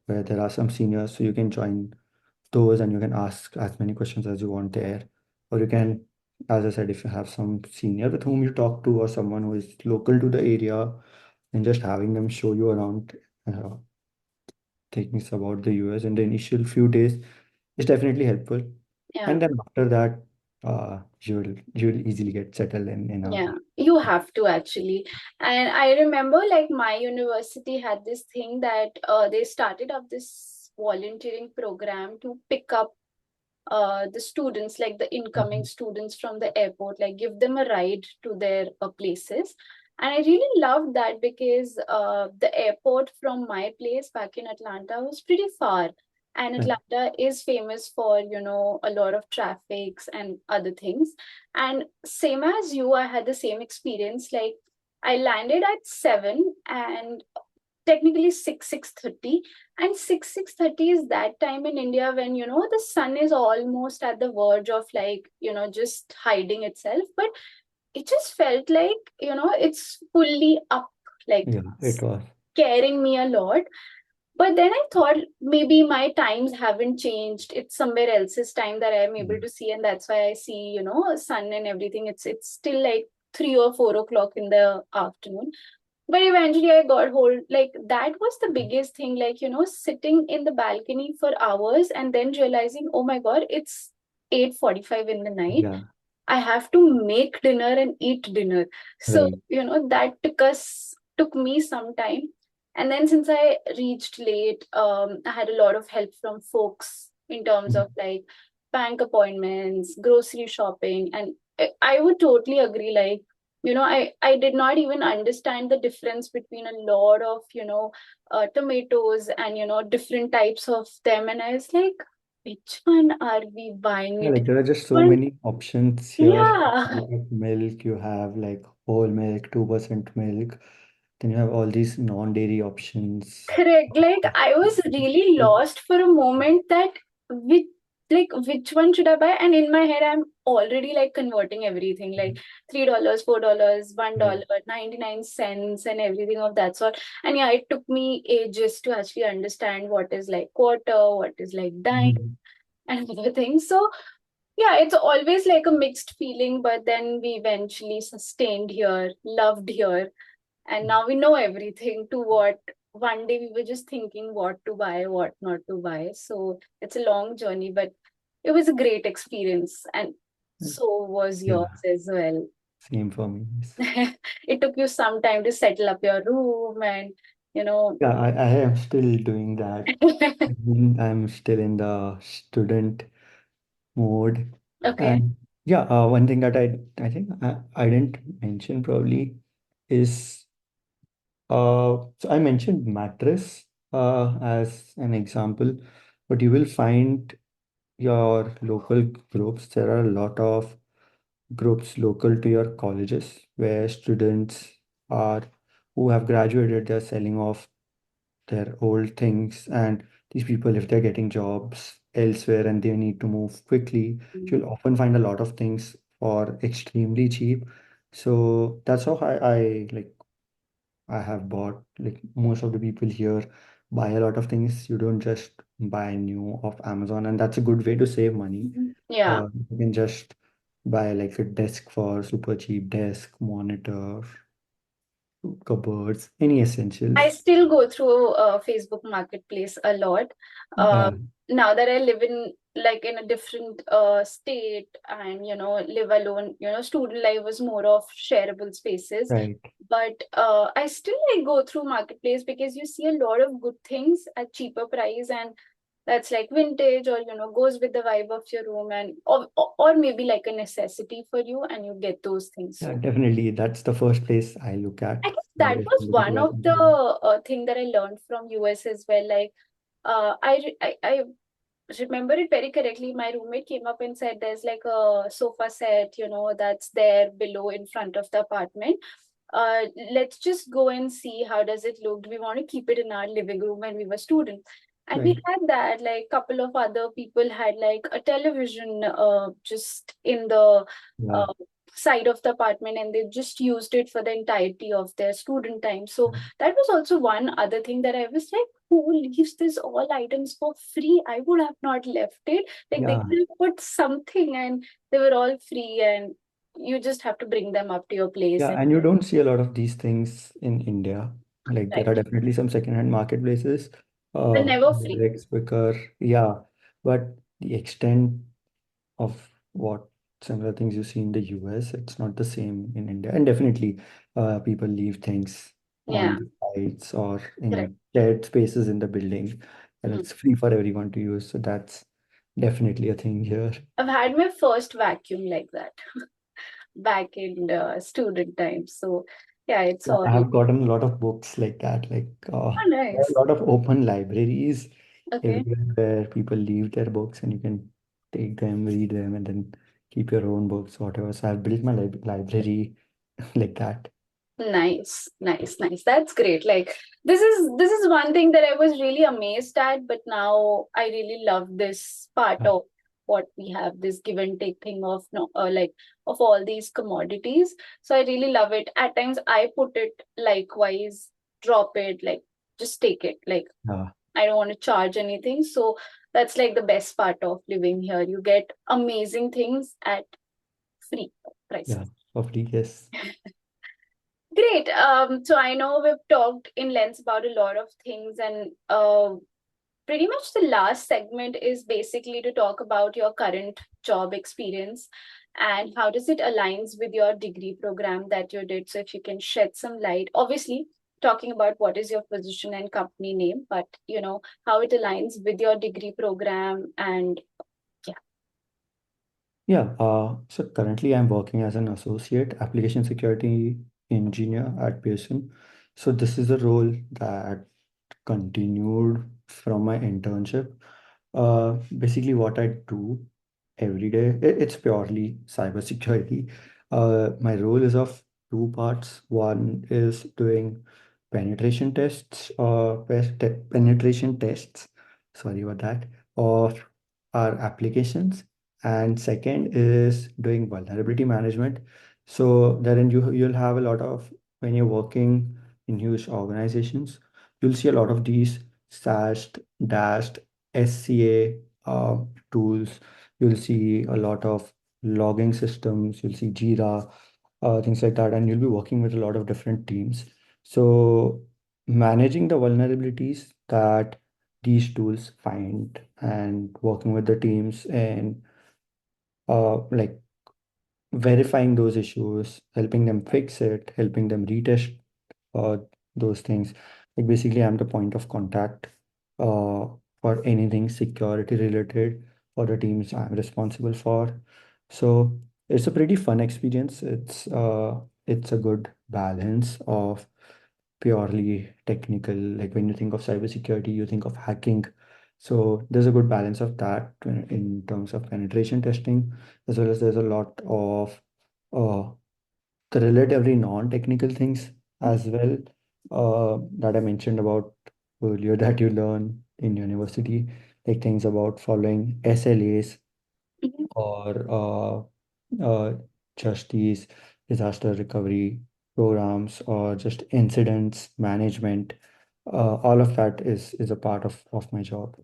where there are some seniors, so you can join those and you can ask as many questions as you want there. Or you can, as I said, if you have some senior with whom you talk to or someone who is local to the area, and just having them show you around uh, things about the US in the initial few days is definitely helpful. Yeah. And then after that, you'll easily get settled in a Yeah, you have to actually. And I remember like my university had this thing that they started up this volunteering program to pick up the students, like the incoming Mhm. students from the airport, like give them a ride to their places. And I really loved that because the airport from my place back in Atlanta was pretty far. And Right. Atlanta is famous for, a lot of traffics and other things. And same as you, I had the same experience. Like, I landed at 7 and technically 6:30, and 6:30 is that time in India when the sun is almost at the verge of, like, just hiding itself, but it just felt like it's fully up, like Yeah, it was. scaring me a lot. But then I thought maybe my times haven't changed. It's somewhere else's time that I'm able Mm. to see, and that's why I see, sun and everything. It's still like 3 or 4 o'clock in the afternoon. But eventually I got hold, like that was the biggest thing, like, sitting in the balcony for hours and then realizing, oh my God, it's 8:45 in the night. Yeah, I have to make dinner and eat dinner. So, right. that took me some time. And then since I reached late, I had a lot of help from folks in terms Mm. of like bank appointments, grocery shopping. And I would totally agree, like, I did not even understand the difference between a lot of, tomatoes and, different types of them. And I was like, which one are we buying Yeah, it? like there are just so One, many options here. yeah, You have milk, you have like whole milk, 2% milk. Then you have all these non-dairy options. correct. Like I was really lost for a moment that which which one should I buy? And in my head, I'm already like converting everything, like $3, $4, Right. $1, 99 cents, and everything of that sort. And yeah, it took me ages to actually understand what is like quarter, what is like dime, Mhm. and other things. So yeah, it's always like a mixed feeling, but then we eventually sustained here, loved here, and now we know everything to what one day we were just thinking what to buy, what not to buy. So it's a long journey, but it was a great experience, and so was yours Yeah, as well. same for me. It took you some time to settle up your room and, you know, Yeah, I am still doing that. I'm still in the student mode. okay. And yeah, one thing that I think I didn't mention probably is so I mentioned mattress as an example, but you will find your local groups. There are a lot of groups local to your colleges where students are who have graduated, they're selling off their old things, and these people, if they're getting jobs elsewhere and they need to move quickly, you'll often find a lot of things for extremely cheap. So that's how I like I have bought, like most of the people here buy a lot of things. You don't just buy new off Amazon, and that's a good way to save money. Yeah. You can just buy like a desk for super cheap, desk, monitor, cupboards, any I essentials. still go through Facebook Marketplace a lot. Uh, Yeah, Now that I live in like in a different state and live alone, student life was more of shareable spaces. right. But I still like go through Marketplace because you see a lot of good things at cheaper price, and that's like vintage or goes with the vibe of your room, and or maybe like a necessity for you, and you get those things. Yeah, So definitely. That's the first place I look I at guess that if was I'm looking to one buy of the something. thing that I learned from US as well. Like, I remember it very correctly. My roommate came up and said, "There's like a sofa set, that's there below in front of the apartment. Let's just go and see how does it look. Do we want to keep it in our living room when we were students?" And we Right. had that. Like, couple of other people had like a television, just in the Yeah. uh, side of the apartment, and they just used it for the entirety of their student time. So that was also one other thing that I was like, who leaves this all items for free? I would have not left it. Like they Yeah. could have put something and they were all free, and you just have to bring them up to your place. Yeah. And And you don't see a lot of these things in India. Like there are right, definitely some secondhand marketplaces. they're never free. Where it's quicker. Yeah. But the extent of what similar things you see in the US, it's not the same in India. And definitely, people leave things on Yeah, the sides or correct. in shared spaces in the building, and Hmm. it's free for everyone to use. So that's definitely a thing here. I've had my first vacuum like that back in student times. So yeah, it's Yeah, all I have gotten a lot of books like that. Like oh, there are nice. a lot of open libraries Okay. everywhere where people leave their books and you can take them, read them, and then keep your own books, whatever. So I've built my library like that. Nice, nice, nice. That's great. Like this is one thing that I was really amazed at, but now I really love this part Yeah, of what we have, this give and take thing of no, like of all these commodities. So I really love it. At times I put it likewise, drop it, like just take it. Like yeah, I don't want to charge anything. So that's like the best part of living here. You get amazing things at free yeah. prices. Hopefully, yes. Great. So I know we've talked in length about a lot of things, and pretty much the last segment is basically to talk about your current job experience and how does it aligns with your degree program that you did. So if you can shed some light, obviously talking about what is your position and company name, but how it aligns with your degree program and yeah. Yeah, so currently I'm working as an associate application security engineer at Pearson. So this is a role that continued from my internship. Basically, what I do every day, it's purely cybersecurity. My role is of two parts. One is doing penetration tests, sorry about that, of our applications, and second is doing vulnerability management. So therein you'll have a lot of, when you're working in huge organizations, you'll see a lot of these SAST, DAST, SCA tools. You'll see a lot of logging systems. You'll see Jira, things like that, and you'll be working with a lot of different teams. So managing the vulnerabilities that these tools find and working with the teams and like verifying those issues, helping them fix it, helping them retest uh, those things. Like basically, I'm the point of contact for anything security related for the teams I'm responsible for. So it's a pretty fun experience. It's a good balance of purely technical. Like when you think of cybersecurity, you think of hacking. So there's a good balance of that in terms of penetration testing, as well as there's a lot of uh, the relatively non-technical things as well that I mentioned about earlier that you learn in university, like things about following SLAs Mhm. or just these disaster recovery programs or just incidents management. All of that is a part of my job.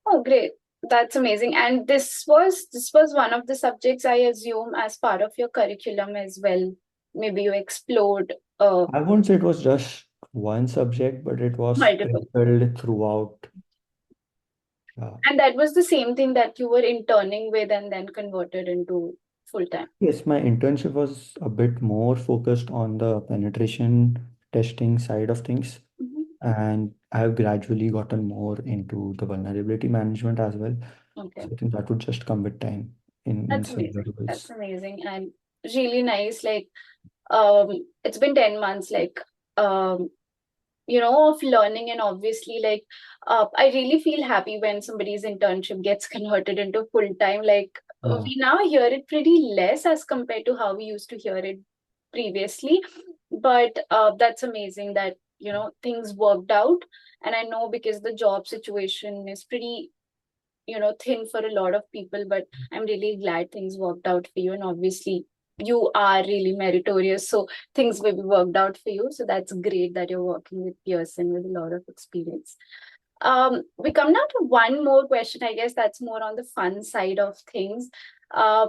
Oh, great. That's amazing. And this was one of the subjects I assume as part of your curriculum as well. Maybe you explored I won't say it was just one subject, but it was multiple. sprinkled throughout. Uh, And that was the same thing that you were interning with and then converted into full time. Yes, my internship was a bit more focused on the penetration testing side of things, Mhm. and I have gradually gotten more into the vulnerability management as well. Okay. So I think that would just come with time in That's similar amazing. That's roles. amazing and really nice. Like it's been 10 months, like um of learning, and obviously like I really feel happy when somebody's internship gets converted into full time. Like Yeah. we now hear it pretty less as compared to how we used to hear it previously, but that's amazing that things worked out. And I know because the job situation is pretty thin for a lot of people, but I'm really glad things worked out for you. And obviously, you are really meritorious, so things will be worked out for you. So that's great that you're working with Pearson with a lot of experience. We come down to one more question. I guess that's more on the fun side of things. Uh,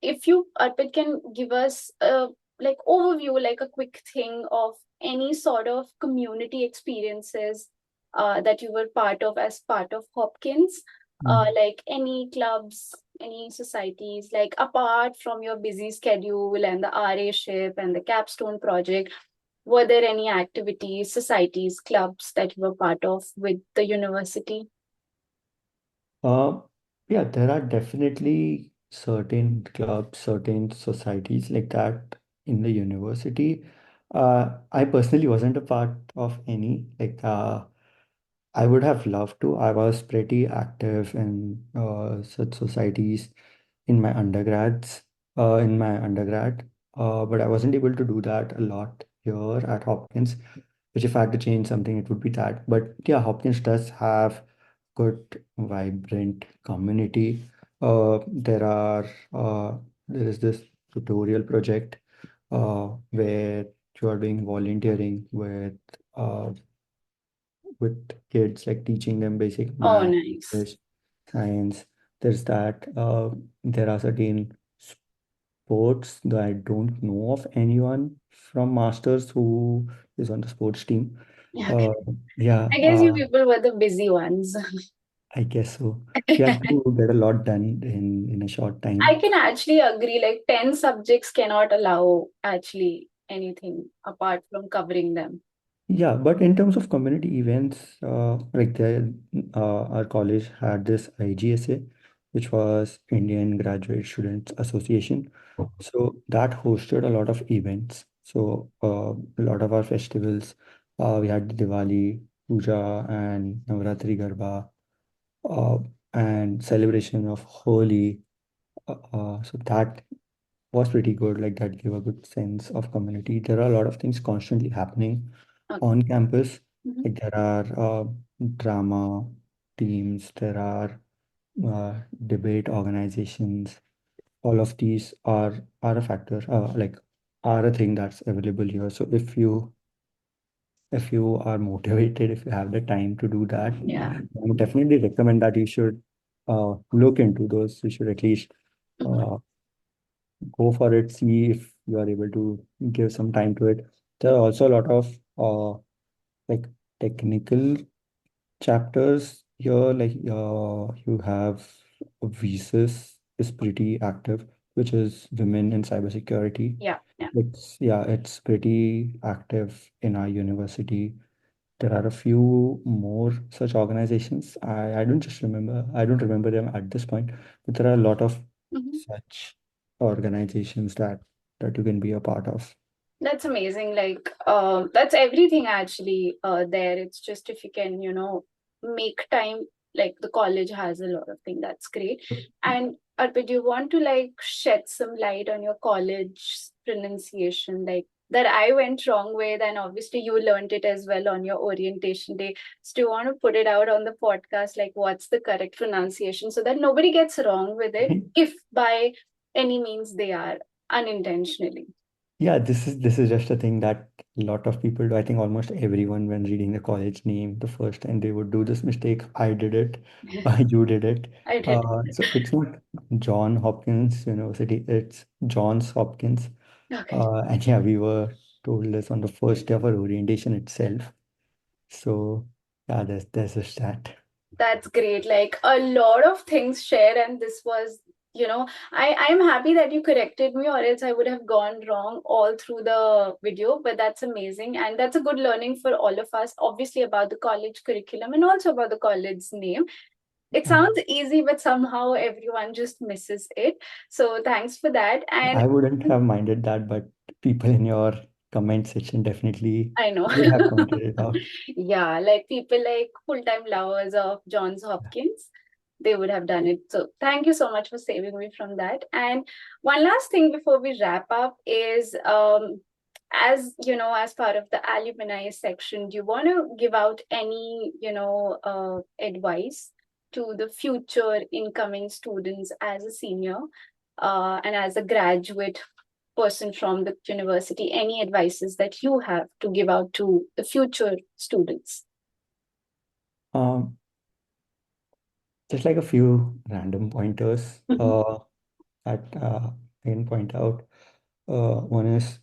if you, Arpit, can give us a like overview, like a quick thing of any sort of community experiences that you were part of as part of Hopkins, Mm. like any clubs, any societies, like apart from your busy schedule and the RA ship and the capstone project, were there any activities, societies, clubs that you were part of with the university? Uh, yeah, there are definitely certain clubs, certain societies like that in the university. I personally wasn't a part of any. I would have loved to. I was pretty active in such societies in my undergrad, but I wasn't able to do that a lot here at Hopkins. Which, if I had to change something, it would be that. But yeah, Hopkins does have good, vibrant community. There are there is this tutorial project where you are doing volunteering uh, with kids, like teaching them basic Oh, math, nice. English, science. There's that. There are certain sports that I don't know of anyone from Masters who is on the sports team. Okay. Uh, yeah, I guess you people were the busy ones. I guess so. You have to get a lot done in a short I time. can actually agree, like 10 subjects cannot allow actually anything apart from covering them. Yeah, but in terms of community events, our college had this IGSA, which was Indian Graduate Students Association. So that hosted a lot of events. So a lot of our festivals, we had Diwali, Puja, and Navratri Garba, uh, and celebration of Holi. So that was pretty good. Like that gave a good sense of community. There are a lot of things constantly happening Okay. on campus. Mhm. Like there are drama teams, there are debate organizations. All of these are a factor, are a thing that's available here. So if you are motivated, if you have the time to do that, Yeah. I would definitely recommend that you should look into those. You should at least Mhm. uh, go for it, see if you are able to give some time to it. There are also a lot of like technical chapters here. Like you have VSIS is pretty active, which is Women in Cybersecurity. Yeah. Yeah. It's pretty active in our university. There are a few more such organizations. I don't remember them at this point, but there are a lot of Mhm. such organizations that you can be a part of. That's amazing. Like, that's everything actually there. It's just if you can, make time, like the college has a lot of things. That's great. And Arpit, do you want to like shed some light on your college pronunciation, like that I went wrong with, and obviously you learned it as well on your orientation day. So do you want to put it out on the podcast, like what's the correct pronunciation so that nobody gets wrong with it, if by any means they are unintentionally? Yeah, this is just a thing that a lot of people do. I think almost everyone, when reading the college name, the first time they would do this mistake. I did it. You did it. I did. So it's not John Hopkins University. It's Johns Hopkins. Okay. And yeah, we were told this on the first day of our orientation itself. So yeah, there's just that. That's great. Like a lot of things share, and this was, I'm happy that you corrected me, or else I would have gone wrong all through the video. But that's amazing, and that's a good learning for all of us, obviously about the college curriculum and also about the college's name. It Yeah. sounds easy, but somehow everyone just misses it. So thanks for that. And I wouldn't have minded that, but people in your comment section definitely I know. would have pointed it out. Yeah, like people like full-time lovers of Johns Hopkins, they would have done it. So thank you so much for saving me from that. And one last thing before we wrap up is as you know, as part of the alumni section, do you want to give out any, advice to the future incoming students as a senior and as a graduate person from the university, any advices that you have to give out to the future students? Um, just like a few random pointers Mhm. that I can point out. One is,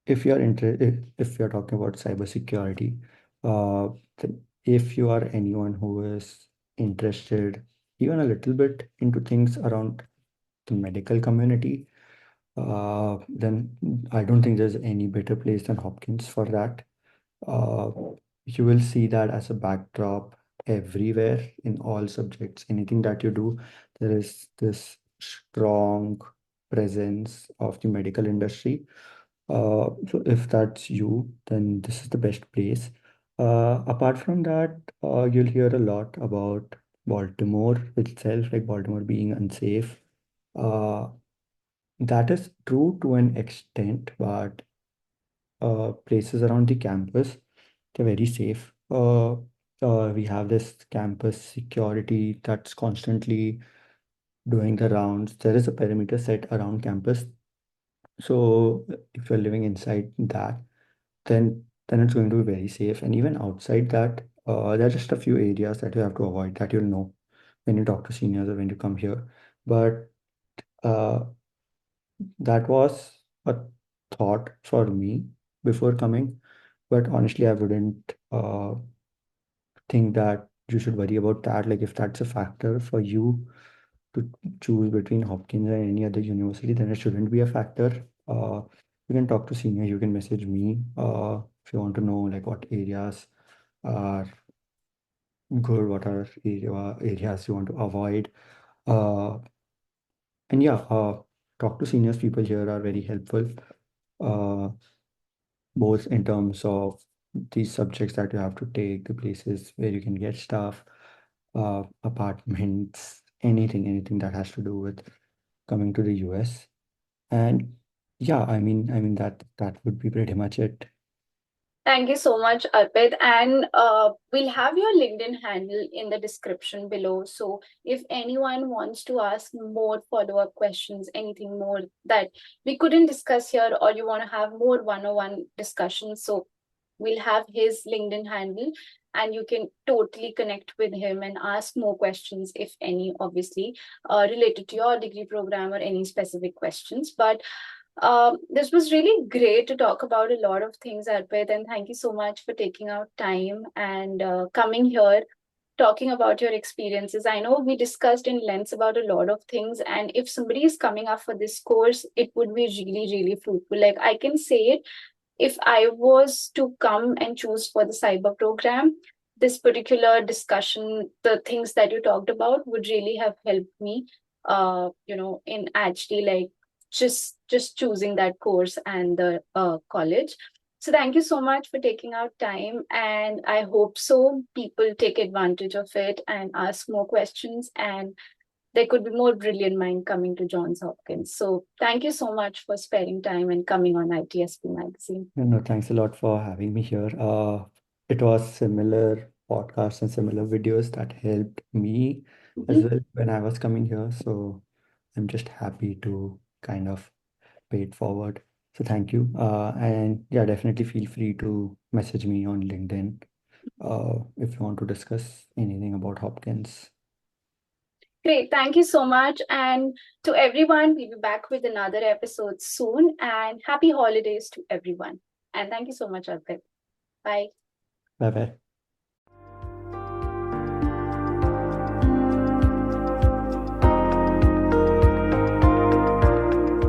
if you're talking about cybersecurity, then if you are anyone who is interested even a little bit into things around the medical community, then I don't think there's any better place than Hopkins for that. Uh, you will see that as a backdrop everywhere in all subjects. Anything that you do, there is this strong presence of the medical industry. So if that's you, then this is the best place. Apart from that, you'll hear a lot about Baltimore itself, like Baltimore being unsafe. Uh, that is true to an extent, but places around the campus, they're very safe. We have this campus security that's constantly doing the rounds. There is a perimeter set around campus. So if you're living inside that, then it's going to be very safe. And even outside that, there are just a few areas that you have to avoid that you'll know when you talk to seniors or when you come here. But uh, that was a thought for me before coming. But honestly, I wouldn't think that you should worry about that. Like if that's a factor for you to choose between Hopkins and any other university, then it shouldn't be a factor. You can talk to seniors, you can message me if you want to know like what areas are good, what are areas you want to avoid. Uh, and yeah, talk to seniors. People here are very helpful, uh, both in terms of these subjects that you have to take, the places where you can get stuff, apartments, anything that has to do with coming to the US. And yeah, I mean that would be pretty much it. Thank you so much, Arpit. And we'll have your LinkedIn handle in the description below. So if anyone wants to ask more follow-up questions, anything more that we couldn't discuss here, or you want to have more one-on-one discussions, so we'll have his LinkedIn handle and you can totally connect with him and ask more questions, if any, obviously, related to your degree program or any specific questions. But this was really great to talk about a lot of things, Arpit, and thank you so much for taking out time and coming here, talking about your experiences. I know we discussed in length about a lot of things, and if somebody is coming up for this course, it would be really, really fruitful. Like I can say it, if I was to come and choose for the cyber program, this particular discussion, the things that you talked about would really have helped me, in actually like just choosing that course and the college. So thank you so much for taking out time, and I hope so people take advantage of it and ask more questions, and there could be more brilliant mind coming to Johns Hopkins. So thank you so much for sparing time and coming on ITSP Magazine. No, thanks a lot for having me here. It was similar podcasts and similar videos that helped me as well when I was coming here. So I'm just happy to kind of pay it forward. So thank you. And yeah, definitely feel free to message me on LinkedIn if you want to discuss anything about Hopkins. Great. Thank you so much. And to everyone, we'll be back with another episode soon. And happy holidays to everyone. And thank you so much, Arpit. Bye. Bye bye.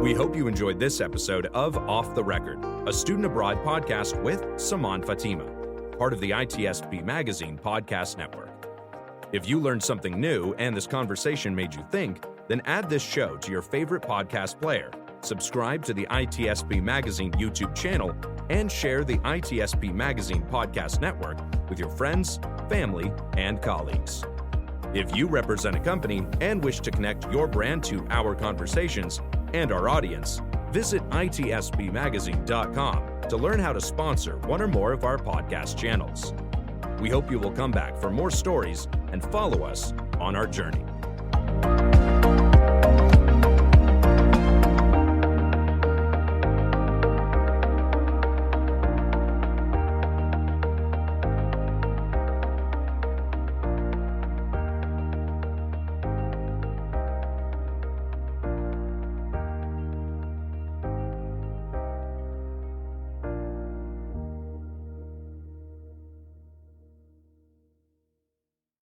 We hope you enjoyed this episode of Off the Record, a student abroad podcast with Saman Fatima, part of the ITSP Magazine podcast network. If you learned something new and this conversation made you think, then add this show to your favorite podcast player, subscribe to the ITSP Magazine YouTube channel, and share the ITSP Magazine podcast network with your friends, family, and colleagues. If you represent a company and wish to connect your brand to our conversations and our audience, visit itspmagazine.com to learn how to sponsor one or more of our podcast channels. We hope you will come back for more stories and follow us on our journey.